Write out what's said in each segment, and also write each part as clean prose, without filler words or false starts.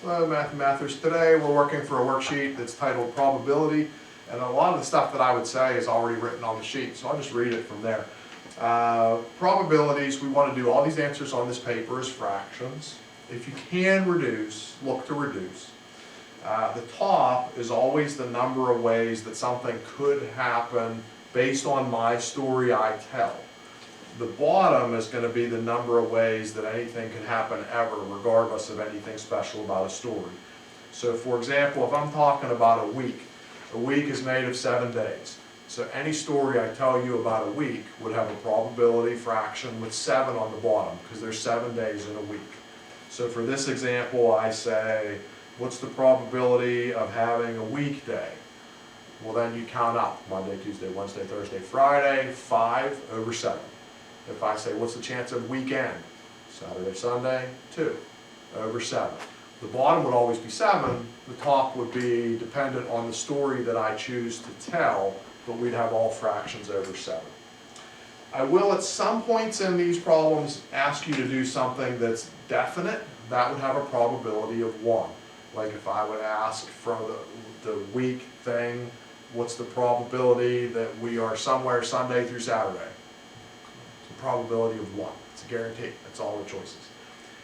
Hello, Matthew Mathers. Today we're working for a worksheet that's titled Probability, and a lot of the stuff that I would say is already written on the sheet, so I'll just read it from there. Probabilities, we want to do all these answers on this paper as fractions. If you can reduce, look to reduce. The top is always the number of ways that something could happen based on my story I tell. The bottom is going to be the number of ways that anything can happen ever, regardless of anything special about a story. So for example, if I'm talking about a week is made of 7 days. So any story I tell you about a week would have a probability fraction with 7 on the bottom, because there's 7 days in a week. So for this example, I say, what's the probability of having a weekday? Well, then you count up Monday, Tuesday, Wednesday, Thursday, Friday, 5 over 7. If I say, what's the chance of weekend? Saturday, Sunday, 2 over 7. The bottom would always be 7. The top would be dependent on the story that I choose to tell, but we'd have all fractions over 7. I will at some points in these problems ask you to do something that's definite. That would have a probability of 1. Like if I would ask from the week thing, what's the probability that we are somewhere Sunday through Saturday? Probability of 1. It's a guarantee. That's all the choices.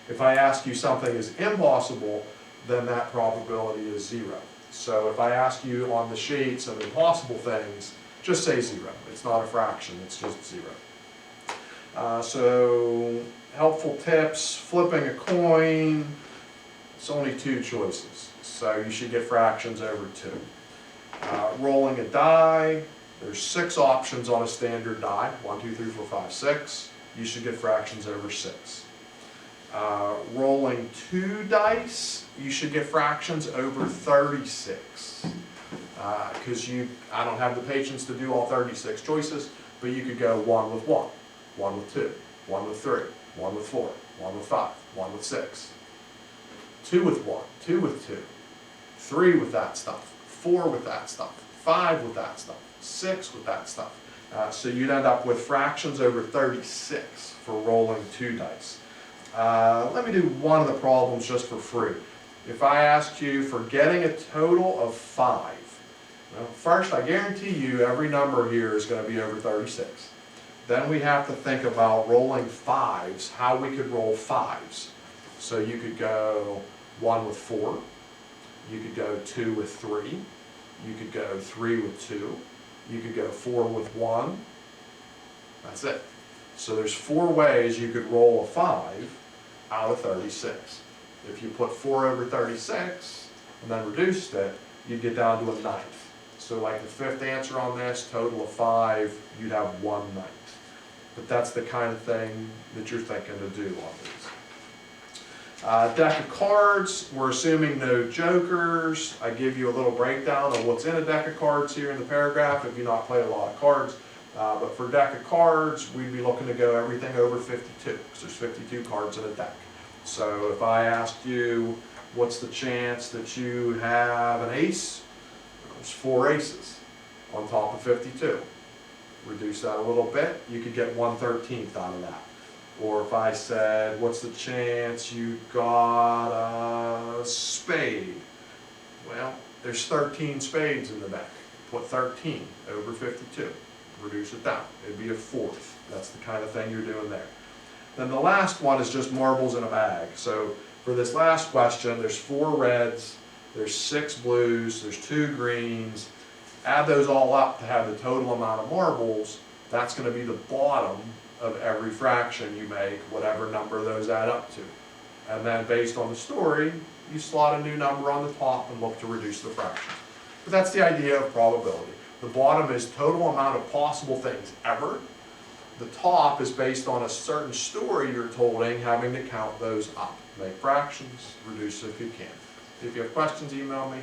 If I ask you something is impossible, then that probability is 0. So if I ask you on the sheet some impossible things, just say 0. It's not a fraction, it's just 0. So helpful tips, flipping a coin, it's only 2 choices. So you should get fractions over 2. Rolling a die, there's 6 options on a standard die, 1, 2, 3, 4, 5, 6. You should get fractions over 6. Rolling 2 dice, you should get fractions over 36. Because I don't have the patience to do all 36 choices, but you could go 1 with 1, 1 with 2, 1 with 3, 1 with 4, 1 with 5, 1 with 6, 2 with 1, 2 with 2, 3 with that stuff, 4 with that stuff, 5 with that stuff, 6 with that stuff. So you'd end up with fractions over 36 for rolling 2 dice. Let me do one of the problems just for free. If I asked you for getting a total of 5, well, first I guarantee you every number here is going to be over 36. Then we have to think about rolling 5s, how we could roll 5s. So you could go 1 with 4, you could go 2 with 3, you could go 3 with 2, you could go 4 with 1. That's it. So there's 4 ways you could roll a 5 out of 36. If you put 4 over 36 and then reduced it, you'd get down to a 9th. So like the 5th answer on this, total of 5, you'd have 1/9. But that's the kind of thing that you're thinking to do on these. Deck of cards, we're assuming no jokers. I give you a little breakdown of what's in a deck of cards here in the paragraph if you've not played a lot of cards. But for deck of cards, we'd be looking to go everything over 52, because there's 52 cards in a deck. So if I asked you, what's the chance that you have an ace? There's 4 aces on top of 52. Reduce that a little bit, you could get 1/13 out of that. Or if I said, what's the chance you got a spade? Well, there's 13 spades in the deck. Put 13 over 52. Reduce it down. It'd be a 4th. That's the kind of thing you're doing there. Then the last one is just marbles in a bag. So for this last question, there's 4 reds, there's 6 blues, there's 2 greens. Add those all up to have the total amount of marbles. That's going to be the bottom of every fraction you make, whatever number those add up to. And then based on the story, you slot a new number on the top and look to reduce the fraction. But that's the idea of probability. The bottom is total amount of possible things ever. The top is based on a certain story you're told, having to count those up. Make fractions, reduce if you can. If you have questions, email me.